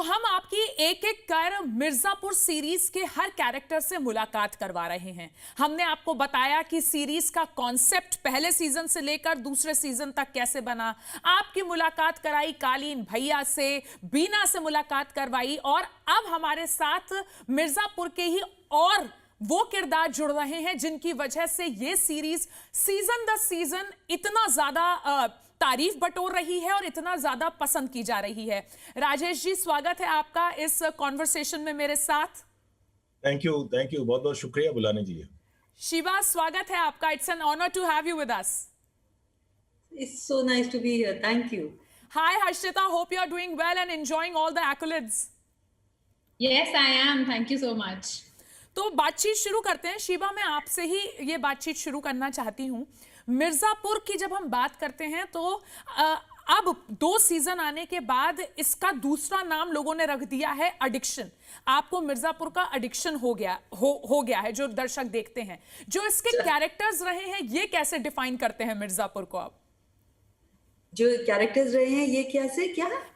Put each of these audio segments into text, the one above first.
हम आपकी एक एक कर मिर्जापुर सीरीज के हर कैरेक्टर से मुलाकात करवा रहे हैं। हमने आपको बताया कि सीरीज का कॉन्सेप्ट पहले सीजन से लेकर दूसरे सीजन तक कैसे बना। आपकी मुलाकात कराई कालीन भैया से, बीना से मुलाकात करवाई, और अब हमारे साथ मिर्जापुर के ही और वो किरदार जुड़ रहे हैं जिनकी वजह से ये सीरीज सीजन दर सीजन इतना ज्यादा तारीफ बटोर रही है और इतना ज्यादा पसंद की जा रही है। राजेश जी, स्वागत है आपका इस कॉन्वर्सेशन में मेरे साथ। थैंक यू, बहुत बहुत शुक्रिया बुलाने के लिए। शिवा, स्वागत है आपका। It's an honour to have you with us. It's so nice to be here. Thank you. Hi Harshita, hope you are doing well and enjoying all the accolades. Yes, I am. Thank you so much. तो बातचीत शुरू करते हैं। शिवा, मैं आपसे ही ये बातचीत शुरू करना चाहती हूँ। मिर्जापुर की जब हम बात करते हैं तो अब 2 सीजन आने के बाद इसका दूसरा नाम लोगों ने रख दिया है एडिक्शन। आपको मिर्जापुर का एडिक्शन हो गया है जो दर्शक देखते हैं। जो इसके कैरेक्टर्स रहे हैं, ये कैसे डिफाइन करते हैं मिर्जापुर को आप? जो कैरेक्टर्स रहे हैं ये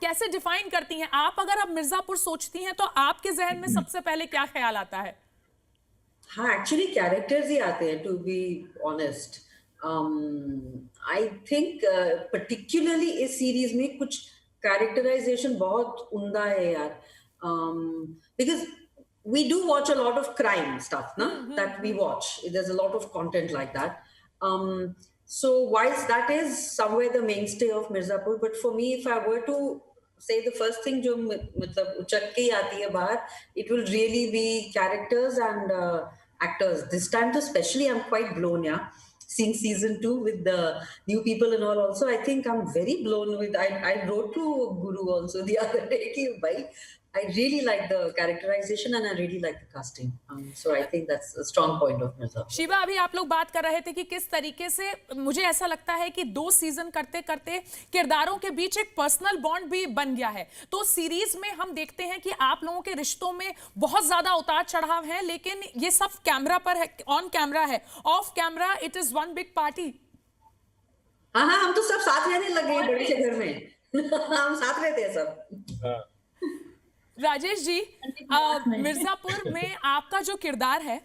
कैसे डिफाइन करती हैं आप? अगर आप मिर्जापुर सोचती हैं तो आपके जहन में सबसे पहले क्या ख्याल आता है? हाँ, एक्चुअली कैरेक्टर्स ही आते हैं, to be honest. I think particularly इस सीरीज में कुछ कैरेक्टराइजेशन बहुत उम्दा है यार, because we do watch a lot of crime stuff, na? That we watch. There's a lot of content like that. So whilst that is somewhere the mainstay of Mirzapur, but for me, if I were to say the first thing जो मतलब उचक के आती है बाहर, it will really be characters and actors. This time, तो especially, I'm quite blown, yeah. Seeing season 2 with the new people and all, also, I think I'm very blown with. I wrote to Guru also the other day, कि भाई, I really like the characterization and I really like the casting. So I think that's a strong point of Mirzapur. Shiva, अभी आप लोग बात कर रहे थे कि किस तरीके से मुझे ऐसा लगता है कि 2 सीजन करते करते किरदारों के बीच एक पर्सनल बॉन्ड भी बन गया है। तो सीरीज में हम देखते हैं कि आप लोगों के रिश्तों में बहुत ज्यादा उतार चढ़ाव है, लेकिन ये सब कैमरा पर है, ऑन कैमरा है, of camera it is one big party. हाँ, हम तो सब साथ रहने लगे हैं बड़े से घर में। हम साथ रहते हैं सब। राजेश जी, मिर्जापुर में आपका जो किरदार है,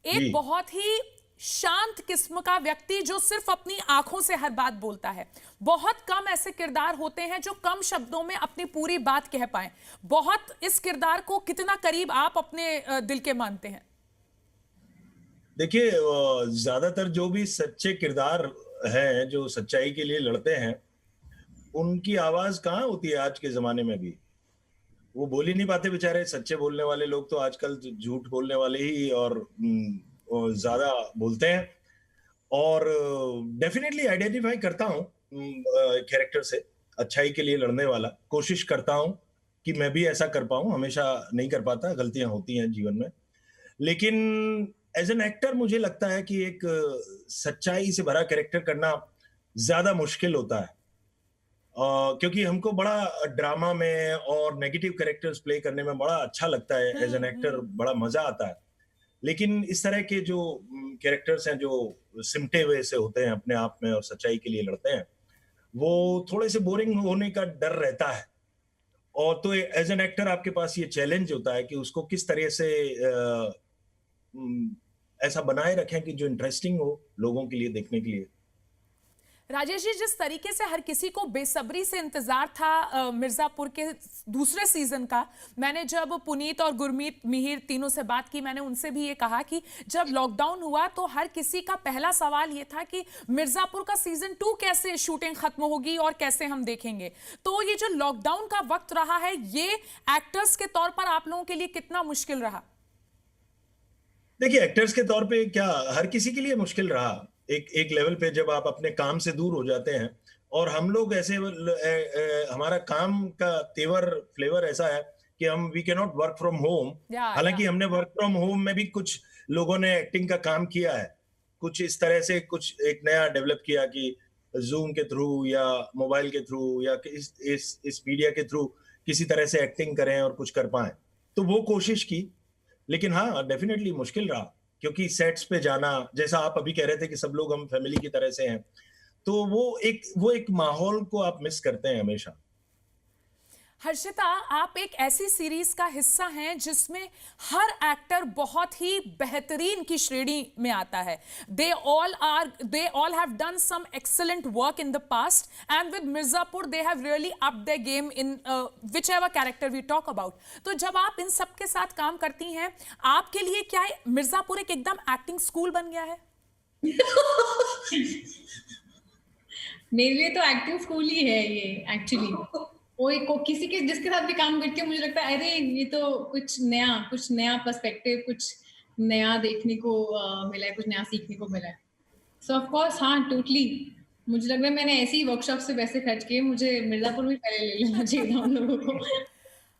एक बहुत ही शांत किस्म का व्यक्ति जो सिर्फ अपनी आंखों से हर बात बोलता है। बहुत कम ऐसे किरदार होते हैं जो कम शब्दों में अपनी पूरी बात कह पाए। बहुत इस किरदार को कितना करीब आप अपने दिल के मानते हैं? देखिए, ज्यादातर जो भी सच्चे किरदार हैं जो सच्चाई के लिए लड़ते हैं, उनकी आवाज कहाँ होती है आज के जमाने में भी। वो बोल ही नहीं पाते बेचारे। सच्चे बोलने वाले लोग तो आजकल झूठ बोलने वाले ही और ज्यादा बोलते हैं। और डेफिनेटली आइडेंटिफाई करता हूँ कैरेक्टर से, अच्छाई के लिए लड़ने वाला। कोशिश करता हूँ कि मैं भी ऐसा कर पाऊँ। हमेशा नहीं कर पाता, गलतियां होती हैं जीवन में। लेकिन एज एन एक्टर मुझे लगता है कि एक सच्चाई से भरा कैरेक्टर करना ज्यादा मुश्किल होता है, क्योंकि हमको बड़ा ड्रामा में और नेगेटिव कैरेक्टर्स प्ले करने में बड़ा अच्छा लगता है। एज एन एक्टर बड़ा मजा आता है। लेकिन इस तरह के जो कैरेक्टर्स हैं जो सिमटे हुए से होते हैं अपने आप में और सच्चाई के लिए लड़ते हैं, वो थोड़े से बोरिंग होने का डर रहता है। और तो एज एन एक्टर आपके पास ये चैलेंज होता है कि उसको किस तरह से ऐसा बनाए रखें कि जो इंटरेस्टिंग हो लोगों के लिए देखने के लिए। राजेश जी, जिस तरीके से हर किसी को बेसब्री से इंतजार था मिर्जापुर के दूसरे सीजन का, मैंने जब पुनीत और गुरमीत मिहिर तीनों से बात की, मैंने उनसे भी ये कहा कि जब लॉकडाउन हुआ तो हर किसी का पहला सवाल ये था कि मिर्जापुर का सीजन 2 कैसे शूटिंग खत्म होगी और कैसे हम देखेंगे। तो ये जो लॉकडाउन का वक्त रहा है, ये एक्टर्स के तौर पर आप लोगों के लिए कितना मुश्किल रहा? देखिए, एक्टर्स के तौर पे क्या हर किसी के लिए मुश्किल रहा। एक लेवल पे जब आप अपने काम से दूर हो जाते हैं, और हम लोग ऐसे हमारा काम का फ्लेवर ऐसा है कि हम we can not work from home. हालांकि हमने वर्क फ्रॉम होम में भी कुछ लोगों ने एक्टिंग का काम किया है। कुछ इस तरह से कुछ एक नया डेवलप किया कि जूम के थ्रू या मोबाइल के थ्रू या इस मीडिया के थ्रू किसी तरह से एक्टिंग करें और कुछ कर पाए, तो वो कोशिश की। लेकिन हाँ, डेफिनेटली मुश्किल रहा, क्योंकि सेट्स पे जाना, जैसा आप अभी कह रहे थे कि सब लोग हम फैमिली की तरह से हैं, तो वो एक माहौल को आप मिस करते हैं हमेशा। हर्षिता, आप एक ऐसी सीरीज का हिस्सा हैं जिसमें हर एक्टर बहुत ही बेहतरीन की श्रेणी में आता है. They all have done some excellent work in the past, and with Mirzapur they have really up their game in which ever character we talk about. तो जब आप इन सब के साथ काम करती हैं, आपके लिए क्या मिर्जापुर एक एकदम एक्टिंग स्कूल बन गया है? मेरे लिए तो एक्टिंग स्कूल ही है ये एक्चुअली. किसी के जिसके साथ भी काम करके मुझे लगता है अरे ये तो कुछ नया पर्सपेक्टिव, कुछ नया देखने को मिला है, कुछ नया सीखने को मिला है. सो ऑफ कोर्स हाँ, टोटली. मुझे लग रहा है मैंने ऐसे ही वर्कशॉप से पैसे खर्च किए, मुझे मिर्जापुर में पहले ले लेना चाहिए था उन लोगों को.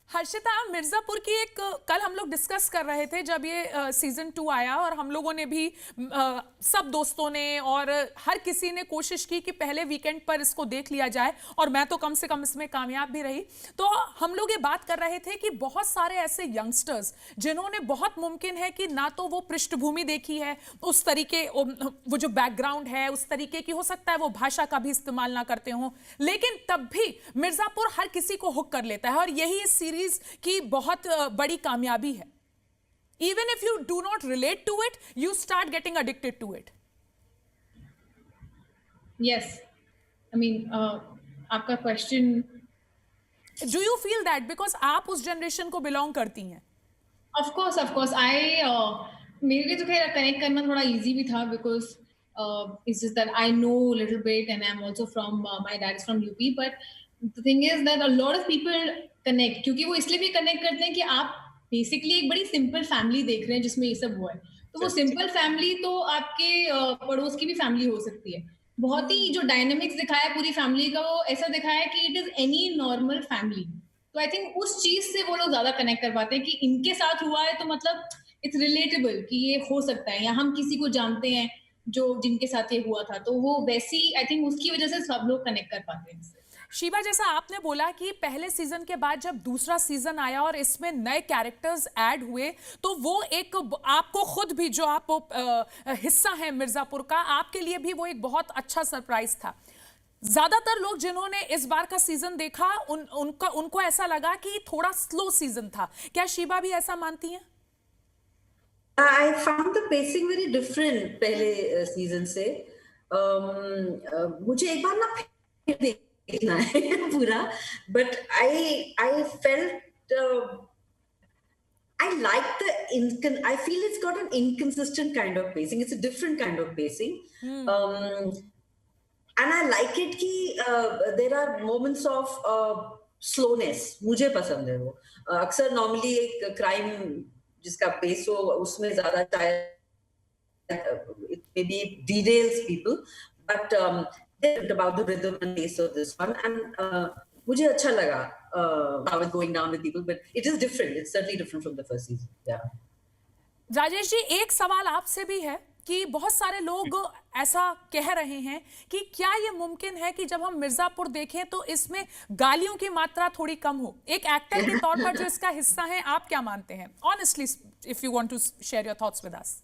हर्षिता, मिर्जापुर की एक कल हम लोग डिस्कस कर रहे थे जब ये सीजन 2 आया, और हम लोगों ने भी सब दोस्तों ने और हर किसी ने कोशिश की कि पहले वीकेंड पर इसको देख लिया जाए, और मैं तो कम से कम इसमें कामयाब भी रही. तो हम लोग ये बात कर रहे थे कि बहुत सारे ऐसे यंगस्टर्स जिन्होंने बहुत मुमकिन है कि ना तो वो पृष्ठभूमि देखी है उस तरीके, वो जो बैकग्राउंड है उस तरीके की, हो सकता है वो भाषा का भी इस्तेमाल ना करते हों, लेकिन तब भी मिर्जापुर हर किसी को हुक कर लेता है, और यही इस सीरीज की बहुत बड़ी कामयाबी है. Even if you do not relate to it, you start getting addicted to it. Yes, I mean आपका question. Do you feel that because आप उस जनरेशन को बिलोंग करती हैं? Of course. मेरे लिए तो खैर कनेक्ट करना थोड़ा इजी भी था, because it's just that I know a little bit and I'm also from my dad is from UP, but the thing is that a lot of people connect, क्योंकि वो इसलिए भी कनेक्ट करते हैं कि आप बेसिकली एक बड़ी सिंपल फैमिली देख रहे हैं जिसमें ये सब हुआ है. तो वो सिंपल फैमिली तो आपके पड़ोस की भी फैमिली हो सकती है. बहुत ही जो डायनामिक्स दिखाया है पूरी फैमिली का, वो ऐसा दिखाया है कि it is any normal family. तो आई थिंक उस चीज से वो लोग ज्यादा कनेक्ट कर पाते हैं कि इनके साथ हुआ है, तो मतलब इट्स रिलेटेबल कि ये हो सकता है, या हम किसी को जानते हैं जो जिनके साथ ये हुआ था. तो वो वैसी आई थिंक उसकी वजह से सब लोग कनेक्ट कर पाते हैं इससे. शिवा, जैसा आपने बोला कि पहले सीजन के बाद जब दूसरा सीजन आया और इसमें नए कैरेक्टर्स ऐड हुए, तो वो एक आपको खुद भी, जो आप हिस्सा है मिर्जापुर का, आपके लिए भी वो एक बहुत अच्छा सरप्राइज था. ज्यादातर लोग जिन्होंने इस बार का सीजन देखा उनको ऐसा लगा कि थोड़ा स्लो सीजन था. क्या शिवा भी ऐसा मानती हैं? I found the pacing very different पहले सीजन से. मुझे एक बार ना फिर देखना है पूरा, but I felt I like I feel it's got an inconsistent kind of pacing. It's a different kind of pacing. And I like it कि there are moments of slowness. मुझे पसंद है वो. अक्सर नॉर्मली एक क्राइम जिसका pace हो उसमें ज्यादा it maybe derails people, but about the rhythm and pace of this one, and मुझे अच्छा लगा how it's going down with people, but it is different. It's certainly different from the first season. Yeah. Rajesh ji, एक सवाल आपसे भी है कि बहुत सारे लोग ऐसा कह रहे हैं कि क्या ये मुमकिन है कि जब हम मिर्जापुर देखें तो इसमें गालियों की मात्रा थोड़ी कम हो? एक एक्टर के तौर पर जो इसका हिस्सा है, आप क्या मानते हैं? Honestly, if you want to share your thoughts with us.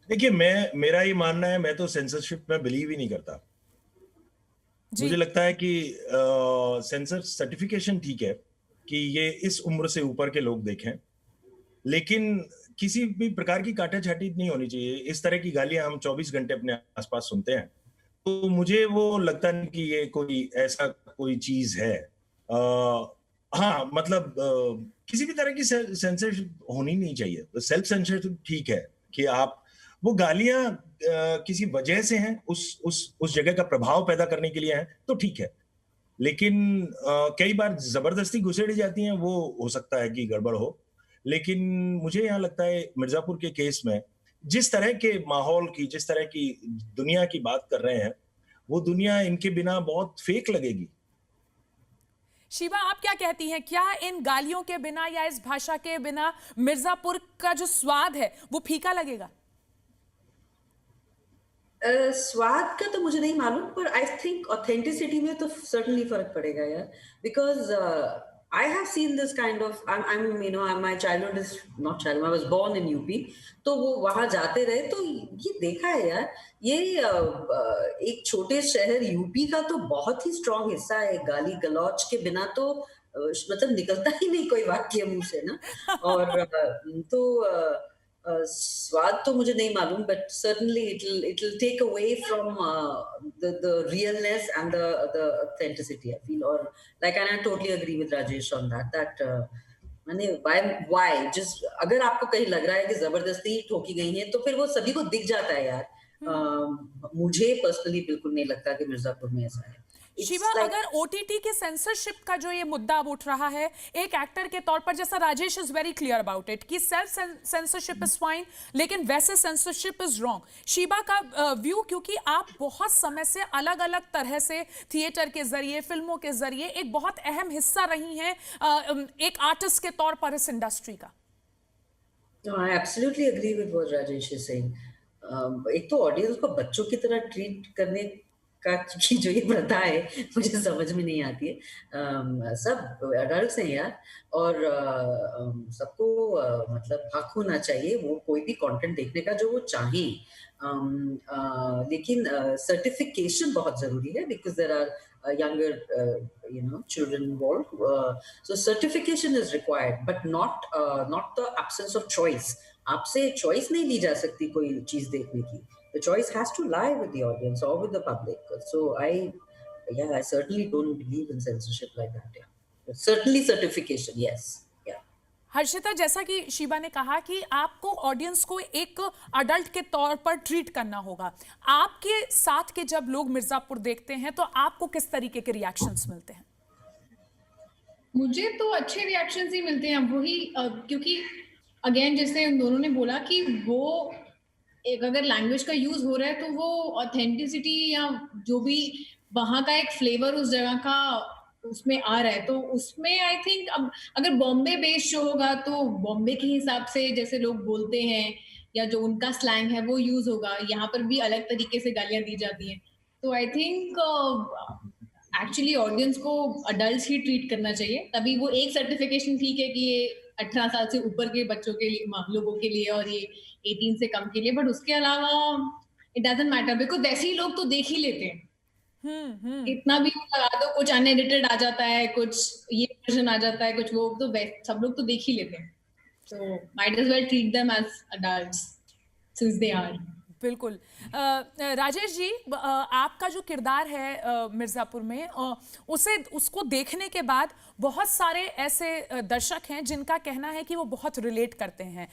देखिए, मेरा ये मानना है, मैं तो सेंसरशिप में बिलीव ही नहीं करता. मुझे लगता है कि सेंसर सर्टिफिकेशन ठीक है कि ये इस उम्र से ऊपर के लोग देखें, लेकिन किसी भी प्रकार की काटाछाटी नहीं होनी चाहिए. इस तरह की गालियां हम 24 घंटे अपने आसपास सुनते हैं, तो मुझे वो लगता नहीं कि ये कोई ऐसा कोई चीज है. हाँ, मतलब किसी भी तरह की सेंसरशिप होनी नहीं चाहिए. सेल्फ सेंसरशिप ठीक है कि आप वो गालियां किसी वजह से हैं, उस जगह का प्रभाव पैदा करने के लिए हैं, तो ठीक है. लेकिन कई बार जबरदस्ती घुसेड़ी जाती हैं, वो हो सकता है कि गड़बड़ हो. लेकिन मुझे यहाँ लगता है मिर्जापुर के केस में जिस तरह के माहौल की, जिस तरह की दुनिया की बात कर रहे हैं, वो दुनिया इनके बिना बहुत फेक लगेगी. शिवा, आप क्या कहती हैं? क्या इन गालियों के बिना या इस भाषा के बिना मिर्जापुर का जो स्वाद है वो फीका लगेगा? स्वाद का तो मुझे नहीं मालूम, पर आई थिंक ऑथेंटिसिटी में तो सर्टनली फर्क पड़ेगा यार, because I have seen this kind of, I'm you know, my childhood is not childhood, I was born in UP, तो वो वहां जाते रहे, तो ये देखा है यार, ये एक छोटे शहर यूपी का तो बहुत ही स्ट्रॉन्ग हिस्सा है. गाली गलौच के बिना तो मतलब निकलता ही नहीं कोई वाक्य मुंह से ना। और तो स्वाद तो मुझे नहीं मालूम, but certainly it'll take away from the realness and the authenticity, I feel. Or like, and I totally agree with Rajesh on that माने why just अगर आपको कहीं लग रहा है कि जबरदस्ती ठोकी गई है तो फिर वो सभी को दिख जाता है यार। मुझे पर्सनली बिल्कुल नहीं लगता कि मिर्जापुर में ऐसा है। शिवा, अगर ओटीटी के सेंसरशिप का जो ये मुद्दा अब उठ रहा है एक एक्टर के तौर पर, जैसा Rajesh is very clear about it कि सेल्फ सेंसरशिप इज फाइन, लेकिन वैसे सेंसरशिप इज रॉन्ग। शिवा का व्यू, क्योंकि आप बहुत समय से अलग अलग तरह से थिएटर के जरिए, फिल्मों के जरिए एक बहुत अहम हिस्सा रही हैं एक आर्टिस्ट के तौर पर इस इंडस्ट्री का। No, I absolutely agree with what Rajesh is saying. एक तो ऑडियंस को बच्चों की तरह ट्रीट करने का की जो ये प्रथा है मुझे समझ में नहीं आती है। सब अडल्ट्स हैं यार, और सबको मतलब हक होना चाहिए वो कोई भी कंटेंट देखने का जो वो चाहे। लेकिन सर्टिफिकेशन बहुत जरूरी है, because there are younger children involved, so certification is required, but not the absence of choice. आपसे चॉइस नहीं ली जा सकती कोई चीज देखने की। The choice has to lie with the audience or with the public. So I certainly don't believe in censorship like that. Yeah. Certainly certification, yes. Yeah. Harshita, जैसा कि शिवा ने कहा कि आपको ऑडियंस को एक अडल्ट के तौर पर ट्रीट करना होगा, आपके साथ के जब लोग मिर्जापुर देखते हैं तो आपको किस तरीके के रिएक्शंस मिलते हैं? मुझे तो अच्छे रिएक्शंस ही मिलते हैं वही, क्योंकि अगेन जैसे उन दोनों ने बोला कि वो एक अगर लैंग्वेज का यूज हो रहा है तो वो ऑथेंटिसिटी या जो भी वहाँ का एक फ्लेवर उस जगह का उसमें आ रहा है, तो उसमें आई थिंक अब अगर बॉम्बे बेस्ड शो होगा तो बॉम्बे के हिसाब से जैसे लोग बोलते हैं या जो उनका स्लैंग है वो यूज होगा। यहाँ पर भी अलग तरीके से गालियां दी जाती हैं, तो आई थिंक एक्चुअली ऑडियंस को अडल्ट ही ट्रीट करना चाहिए। तभी वो एक सर्टिफिकेशन ठीक है कि ये 18 साल से ऊपर के बच्चों के लिए, लोगों के लिए, और ये 18 से कम के लिए, बट उसके अलावा इट डजंट मैटर, बिकॉज वैसे ही लोग तो देख ही लेते हैं। इतना भी लगा दो, कुछ अनएडिटेड आ जाता है, कुछ ये वर्जन आ जाता है, कुछ वो, तो सब लोग तो देख ही लेते हैं। So might as well treat them as adults since they are. बिल्कुल। राजेश जी, आपका जो किरदार है मिर्जापुर में, उसको देखने के बाद बहुत सारे ऐसे दर्शक हैं जिनका कहना है कि वो बहुत रिलेट करते हैं,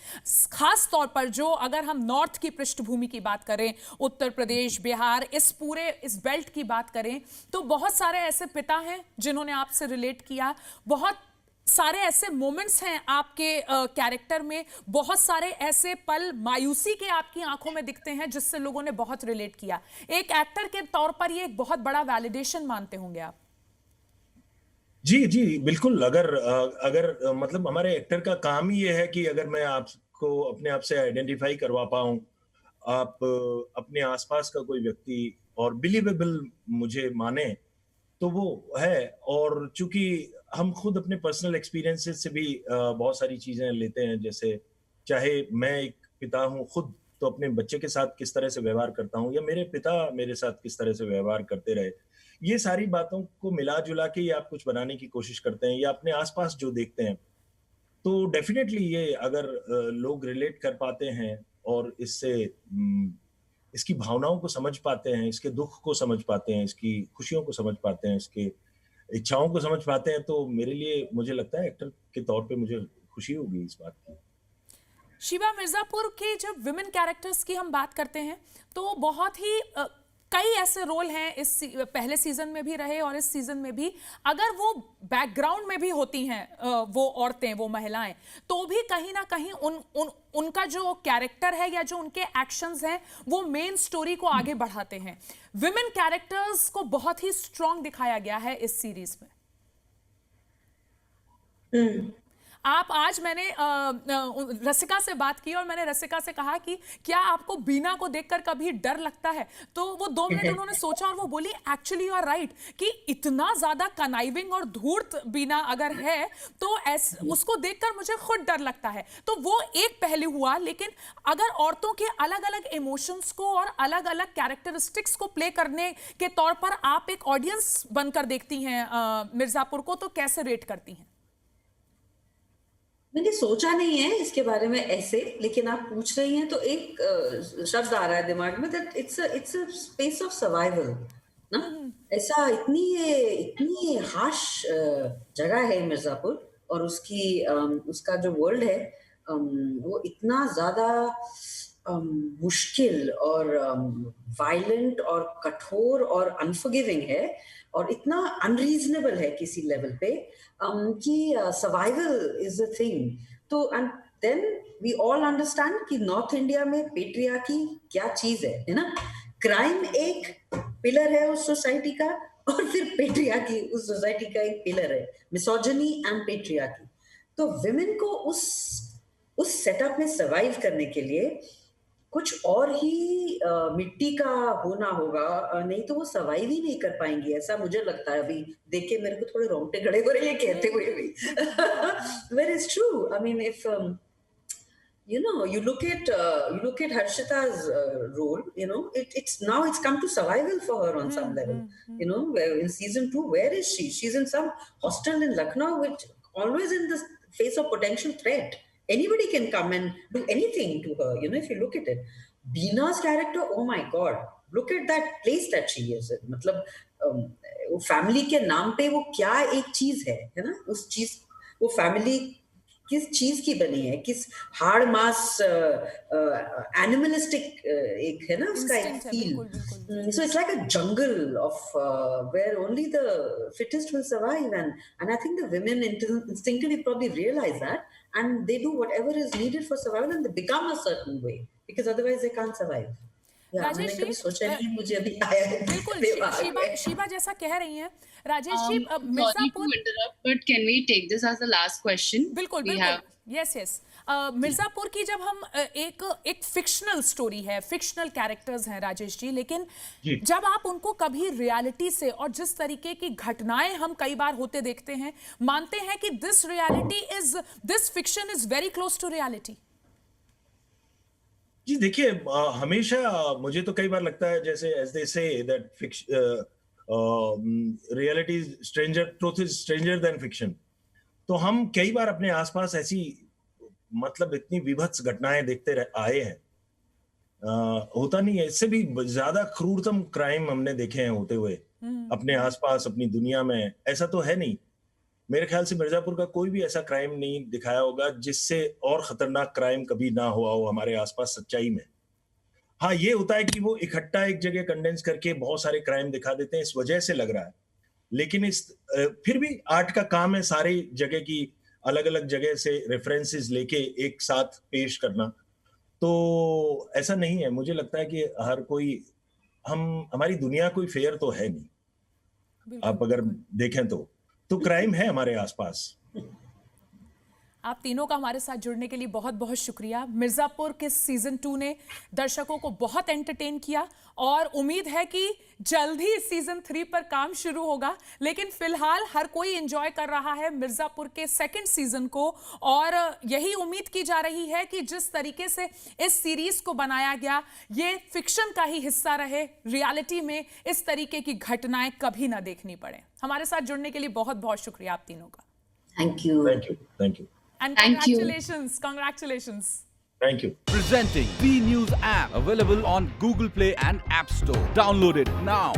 खास तौर पर जो अगर हम नॉर्थ की पृष्ठभूमि की बात करें, उत्तर प्रदेश, बिहार, इस बेल्ट की बात करें, तो बहुत सारे ऐसे पिता हैं जिन्होंने आपसे रिलेट किया, बहुत सारे ऐसे मोमेंट्स हैं आपके कैरेक्टर में, बहुत सारे ऐसे पल मायूसी के आपकी आंखों में दिखते हैं जिससे लोगों ने बहुत रिलेट किया। एक एक्टर के तौर पर ये एक बहुत बड़ा वैलिडेशन मानते होंगे आप? जी जी बिल्कुल। अगर मतलब हमारे एक्टर का काम ही ये है कि अगर मैं आपको अपने आप से आइडेंटिफाई करवा पाऊं, आप अपने आसपास का कोई व्यक्ति और बिलीवेबल मुझे माने, तो वो है। और चूंकि हम खुद अपने पर्सनल एक्सपीरियंसेस से भी बहुत सारी चीजें लेते हैं, जैसे चाहे मैं एक पिता हूं खुद, तो अपने बच्चे के साथ किस तरह से व्यवहार करता हूं, या मेरे पिता मेरे साथ किस तरह से व्यवहार करते रहे, ये सारी बातों को मिला जुला के आप कुछ बनाने की कोशिश करते हैं, या अपने आसपास जो देखते हैं, तो डेफिनेटली ये अगर लोग रिलेट कर पाते हैं और इसकी भावनाओं को समझ पाते हैं, इसके दुख को समझ पाते हैं, इसकी खुशियों को समझ पाते हैं, इसके इच्छाओं को समझ पाते हैं, तो मेरे लिए, मुझे लगता है एक्टर के तौर पे मुझे खुशी होगी इस बात की। शिवा, मिर्जापुर के जब विमेन कैरेक्टर्स की हम बात करते हैं तो बहुत ही कई ऐसे रोल हैं, इस पहले सीजन में भी रहे और इस सीजन में भी, अगर वो बैकग्राउंड में भी होती हैं वो औरतें, वो महिलाएं, तो भी कहीं ना कहीं उनका जो कैरेक्टर है या जो उनके एक्शंस हैं वो मेन स्टोरी को आगे बढ़ाते हैं। विमेन कैरेक्टर्स को बहुत ही स्ट्रॉन्ग दिखाया गया है इस सीरीज में। आप आज मैंने रसिका से बात की और मैंने रसिका से कहा कि क्या आपको बीना को देखकर कभी डर लगता है, तो वो 2 मिनट उन्होंने सोचा और वो बोली एक्चुअली यू आर राइट कि इतना ज्यादा कनाइविंग और धूर्त बीना अगर है तो उसको देखकर मुझे खुद डर लगता है। तो वो एक पहलू हुआ, लेकिन अगर औरतों के अलग अलग इमोशंस को और अलग अलग कैरेक्टरिस्टिक्स को प्ले करने के तौर पर आप एक ऑडियंस बनकर देखती हैं मिर्जापुर को, तो कैसे रेट करती हैं? मैंने सोचा नहीं है इसके बारे में ऐसे, लेकिन आप पूछ रही हैं तो एक शब्द आ रहा है दिमाग में, that it's a space of survival ना। ऐसा इतनी हार्श जगह है मिर्जापुर, और उसका जो वर्ल्ड है वो इतना ज्यादा मुश्किल और वायलेंट और कठोर और अनफॉरगिविंग है, और इतना अनरीजनेबल है किसी लेवल पे कि सर्वाइवल इज अ थिंग। तो and then we all understand कि नॉर्थ इंडिया में पेट्रियार्की क्या चीज है ना। क्राइम एक पिलर है उस सोसाइटी का, और फिर पेट्रियार्की उस सोसाइटी का एक पिलर है, मिसोजिनी एंड पेट्रियार्की। तो विमेन को उस सेटअप में सर्वाइव करने के लिए कुछ और ही मिट्टी का होना होगा, नहीं तो वो सर्वाइव ही नहीं कर पाएंगी, ऐसा मुझे लगता है। अभी देख के मेरे को थोड़े रोंगटे खड़े हो रहे हैं कहते हुए भी। Where is true, I mean if you look at Harshita's role, it's come to survival for her on some level. Where in season 2, where is she? She's in some hostel in Lucknow, which always in the face of potential threat. Anybody can come and do anything to her, if you look at it. Beena's character, oh my God, look at that place that she is in. मतलब वो family के नाम पे वो क्या एक चीज है ना, उस चीज, वो फैमिली किस चीज की बनी है, किस हार्ड मास एनिमलिस्टिक एक है ना उसका एक feel. So it's like a jungle of where only the fittest will survive, and I think the women instinctively probably realize that, and they do whatever is needed for survival, and they become a certain way because otherwise they can't survive. Rajesh ji, सोचा नहीं, मुझे अभी आया है। बिल्कुल शीबा जैसा कह रही हैं। Rajesh ji, Mirzapur, but can we take this as the last question? बिल्कुल यस मिर्जापुर की जब हम एक फिक्शनल स्टोरी है, फिक्शनल कैरेक्टर्स हैं राजेश जी, लेकिन जब आप उनको कभी रियलिटी से और जिस तरीके की घटनाएं हम कई बार होते देखते हैं, मानते हैं कि this fiction is very close to reality? जी देखिए, हमेशा मुझे तो कई बार लगता है, जैसे as they say that reality is stranger, truth is stranger than fiction. तो हम कई बार अपने आसपास ऐसी मतलब इतनी विभत्स घटनाएं देखते आए हैं, होता नहीं है, इससे भी ज्यादा क्रूरतम क्राइम हमने देखे हैं होते हुए अपने आसपास, अपनी दुनिया में। ऐसा तो है नहीं, मेरे ख्याल से मिर्जापुर का कोई भी ऐसा क्राइम नहीं दिखाया होगा जिससे और खतरनाक क्राइम कभी ना हुआ हो हमारे आसपास सच्चाई में। हाँ, ये होता है कि वो इकट्ठा एक जगह कंडेंस करके बहुत सारे क्राइम दिखा देते हैं, इस वजह से लग रहा है। लेकिन फिर भी आर्ट का काम है सारी जगह की अलग अलग जगह से रेफरेंसेस लेके एक साथ पेश करना। तो ऐसा नहीं है, मुझे लगता है कि हर कोई, हमारी दुनिया कोई फेयर तो है नहीं, आप अगर देखें तो क्राइम है हमारे आसपास। आप तीनों का हमारे साथ जुड़ने के लिए बहुत बहुत शुक्रिया। मिर्जापुर के सीजन 2 ने दर्शकों को बहुत एंटरटेन किया और उम्मीद है कि जल्द ही सीजन 3 पर काम शुरू होगा, लेकिन फिलहाल हर कोई एंजॉय कर रहा है मिर्जापुर के सेकंड सीजन को, और यही उम्मीद की जा रही है कि जिस तरीके से इस सीरीज को बनाया गया ये फिक्शन का ही हिस्सा रहे, रियलिटी में इस तरीके की घटनाएं कभी ना देखनी पड़े। हमारे साथ जुड़ने के लिए बहुत बहुत शुक्रिया आप तीनों का। Thank you And Thank you. Congratulations. Thank you. Presenting B News app, available on Google Play and App Store. Download it now.